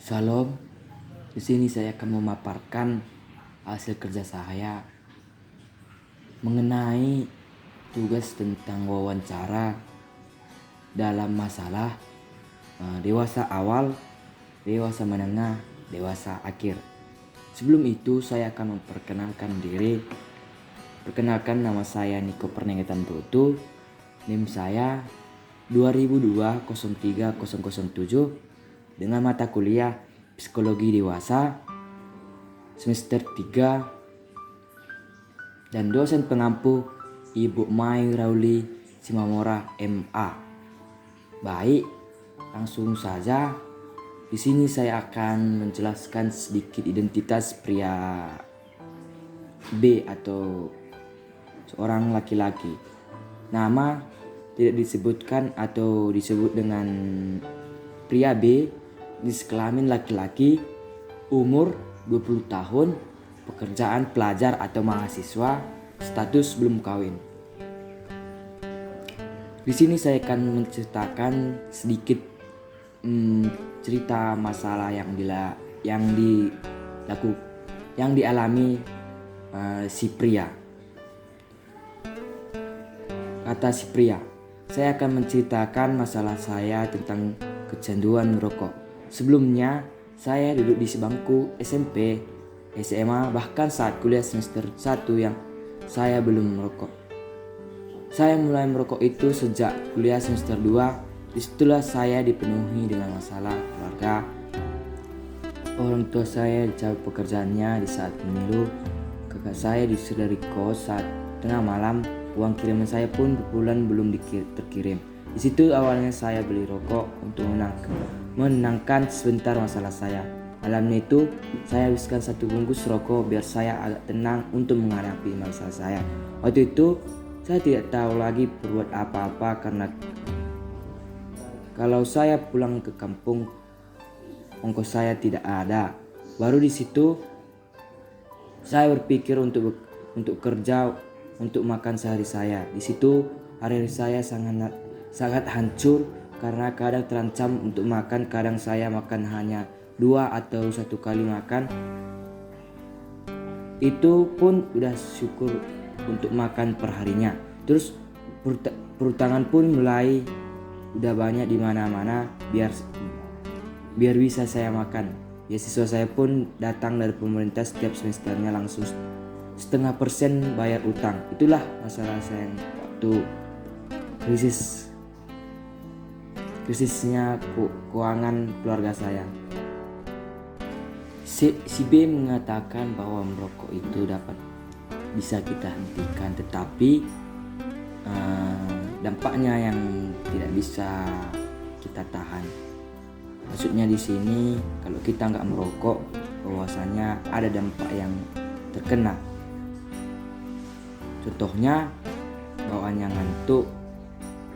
Shalom, di sini saya akan memaparkan hasil kerja saya mengenai tugas tentang wawancara dalam masalah dewasa awal, dewasa menengah, dewasa akhir. Sebelum itu saya akan memperkenalkan diri. Perkenalkan, nama saya Niko Pernegatan Tutu. NIM saya 2002-03-007 dengan mata kuliah Psikologi Dewasa semester 3 dan dosen pengampu Ibu Mai Rauli Simamora MA. Baik, langsung saja. Di sini saya akan menjelaskan sedikit identitas pria B atau seorang laki-laki. Nama tidak disebutkan atau disebut dengan pria B, jenis kelamin laki-laki, umur 20 tahun, pekerjaan pelajar atau mahasiswa, status belum kawin. Di sini saya akan menceritakan sedikit cerita masalah yang dialami si pria. Kata si pria, saya akan menceritakan masalah saya tentang kecanduan merokok. Sebelumnya, saya duduk di sebangku SMP, SMA, bahkan saat kuliah semester 1 yang saya belum merokok. Saya mulai merokok itu sejak kuliah semester 2. Disitulah saya dipenuhi dengan masalah keluarga. Orang tua saya dicabut pekerjaannya di saat pemilu. Kakak saya diusir dari kos saat tengah malam. Uang kiriman saya pun berbulan belum terkirim. Di situ awalnya saya beli rokok untuk menenangkan sebentar masalah saya. Malamnya itu saya habiskan 1 bungkus rokok biar saya agak tenang untuk menghadapi masalah saya. Waktu itu saya tidak tahu lagi berbuat apa-apa karena kalau saya pulang ke kampung ongkos saya tidak ada. Baru di situ saya berpikir untuk kerja untuk makan sehari saya. Di situ hari saya sangat hancur karena kadang terancam untuk makan, kadang saya makan hanya 2 atau 1 kali makan. Itu pun udah syukur untuk makan perharinya. Terus perutangan pun mulai udah banyak di mana-mana biar bisa saya makan. Beasiswa saya pun datang dari pemerintah setiap semesternya langsung 0,5% bayar utang. Itulah masalah saya waktu krisisnya keuangan keluarga saya. Si B mengatakan bahwa merokok itu bisa kita hentikan, tetapi dampaknya yang tidak bisa kita tahan. Maksudnya di sini kalau kita nggak merokok, bahwasanya ada dampak yang terkena. Contohnya bawaannya ngantuk,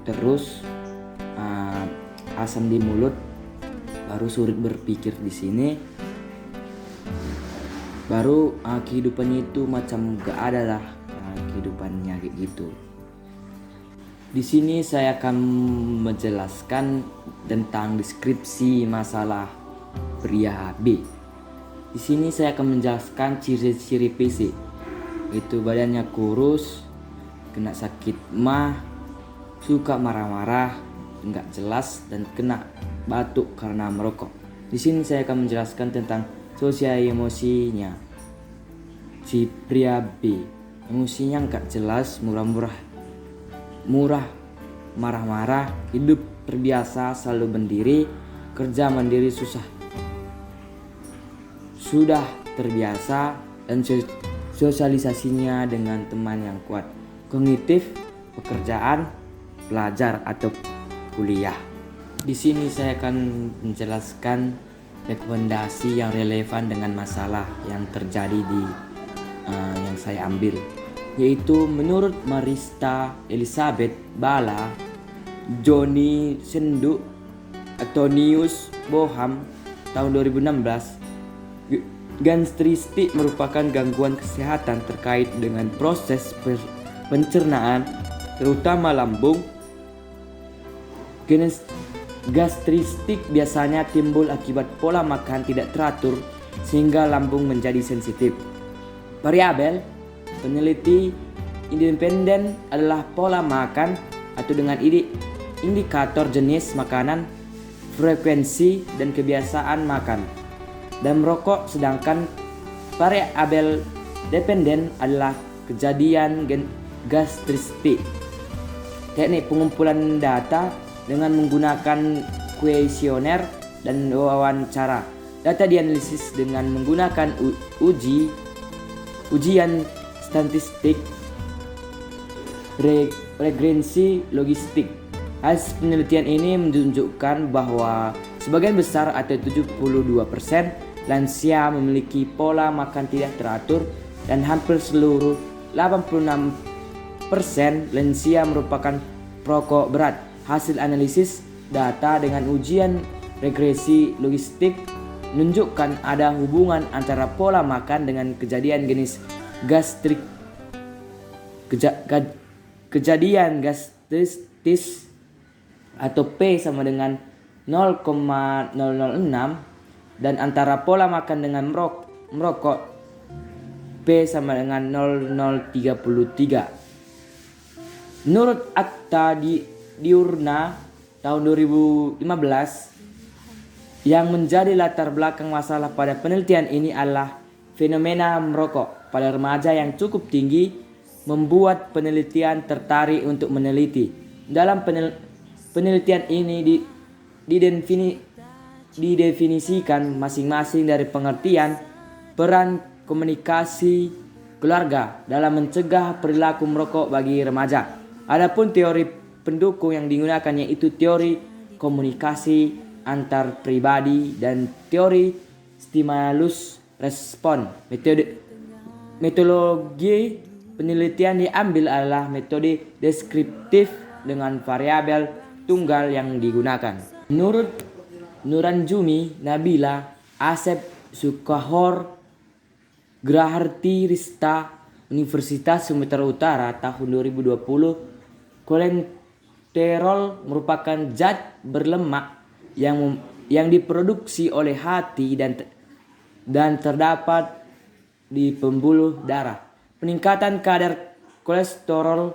terus asam di mulut, baru sulit berpikir di sini, baru kehidupannya itu macam gak ada lah kehidupannya kayak gitu. Di sini saya akan menjelaskan tentang deskripsi masalah pria B. Di sini saya akan menjelaskan ciri-ciri fisik. Itu badannya kurus, kena sakit mah, suka marah-marah, enggak jelas, dan kena batuk karena merokok. Di sini saya akan menjelaskan tentang sosial emosinya. Si pria B, emosinya enggak jelas, murah, marah-marah, hidup terbiasa selalu berdiri, kerja mandiri sudah terbiasa, dan sosialisasinya dengan teman yang kuat. Kognitif, pekerjaan, pelajar atau kuliah. Di sini saya akan menjelaskan rekomendasi yang relevan dengan masalah yang terjadi di yang saya ambil, yaitu menurut Marista Elizabeth Bala, Johnny Sendu, Antonius Boham tahun 2016. Gastristik merupakan gangguan kesehatan terkait dengan proses pencernaan, terutama lambung. Gastristik biasanya timbul akibat pola makan tidak teratur sehingga lambung menjadi sensitif. Variabel peneliti independen adalah pola makan atau dengan indikator jenis makanan, frekuensi, dan kebiasaan makan dan merokok, sedangkan variabel dependen adalah kejadian gastristik. Teknik pengumpulan data dengan menggunakan kuesioner dan wawancara. Data dianalisis dengan menggunakan ujian statistik, regresi logistik. Hasil penelitian ini menunjukkan bahwa sebagian besar atau 72% lansia memiliki pola makan tidak teratur dan hampir seluruh 86% lansia merupakan perokok berat. Hasil analisis data dengan ujian regresi logistik menunjukkan ada hubungan antara pola makan dengan kejadian jenis gastrik. Kejadian gastristis atau P sama dengan 0,006 dan antara pola makan dengan merokok P sama dengan 0,033. Menurut Akta Diurna tahun 2015, yang menjadi latar belakang masalah pada penelitian ini adalah fenomena merokok pada remaja yang cukup tinggi, membuat penelitian tertarik untuk meneliti. Dalam penelitian ini didefinisikan masing-masing dari pengertian peran komunikasi keluarga dalam mencegah perilaku merokok bagi remaja. Adapun teori pendukung yang digunakan yaitu teori komunikasi antar pribadi dan teori stimulus respon. Metodologi penelitian diambil adalah metode deskriptif dengan variabel tunggal yang digunakan. Menurut Nuranjumi Nabila, Asep Sukahor, Graharti Rista, Universitas Sumatera Utara tahun 2020, kolesterol merupakan zat berlemak yang diproduksi oleh hati dan terdapat di pembuluh darah. Peningkatan kadar kolesterol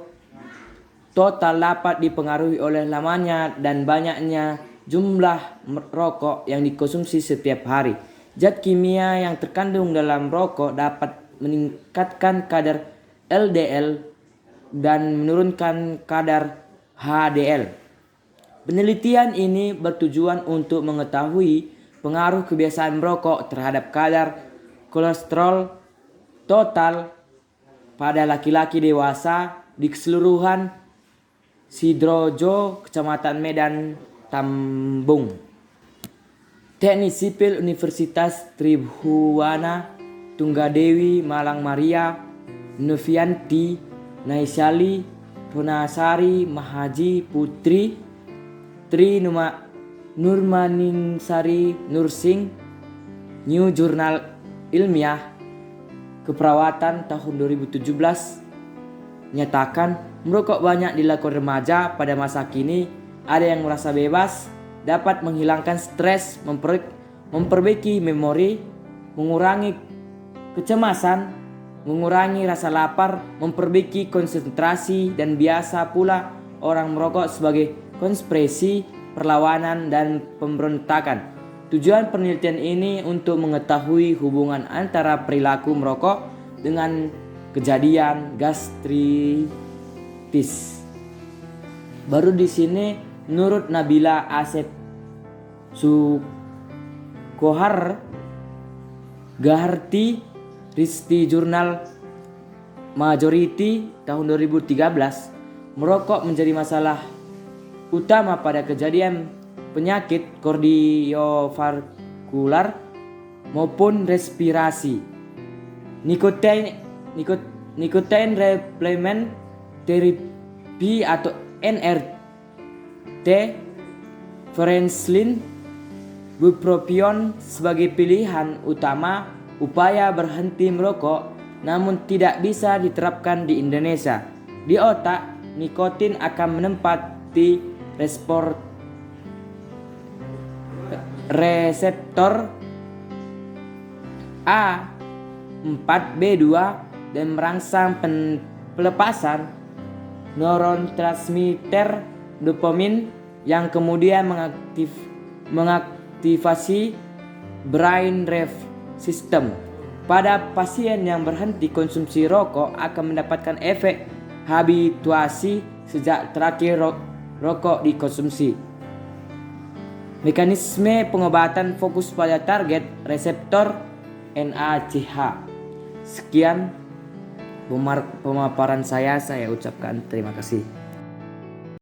total dapat dipengaruhi oleh lamanya dan banyaknya jumlah rokok yang dikonsumsi setiap hari. Zat kimia yang terkandung dalam rokok dapat meningkatkan kadar LDL dan menurunkan kadar HDL. Penelitian ini bertujuan untuk mengetahui pengaruh kebiasaan merokok terhadap kadar kolesterol total pada laki-laki dewasa di keseluruhan Sidrojo, Kecamatan Medan, Tambung. Teknik Sipil Universitas Tribhuwana, Tunggadewi, Malang Maria, Novianti, Naisali, Punasari, Mahaji, Putri, Tri Nurmaningsari, Nursing, New Jurnal Ilmiah Keperawatan tahun 2017 nyatakan merokok banyak dilakukan remaja pada masa kini. Ada yang merasa bebas, dapat menghilangkan stres, memperbaiki memori, mengurangi kecemasan, mengurangi rasa lapar, memperbaiki konsentrasi, dan biasa pula orang merokok sebagai konspirasi, perlawanan, dan pemberontakan. Tujuan penelitian ini untuk mengetahui hubungan antara perilaku merokok dengan kejadian gastritis. Baru di sini menurut Nabila Asep Sukohar Gaharti Risti Jurnal Majority tahun 2013, merokok menjadi masalah utama pada kejadian penyakit kardiovaskular maupun respirasi. Nicotine replacement therapy atau NRT, Varenicline, bupropion sebagai pilihan utama upaya berhenti merokok, namun tidak bisa diterapkan di Indonesia. Di otak, nikotin akan menempati reseptor A4B2 dan merangsang pelepasan neurotransmitter dopamin yang kemudian mengaktifasi brainwave system. Pada pasien yang berhenti konsumsi rokok akan mendapatkan efek habituasi sejak terakhir rokok dikonsumsi. Mekanisme pengobatan fokus pada target reseptor NACH. Sekian pemaparan saya ucapkan terima kasih.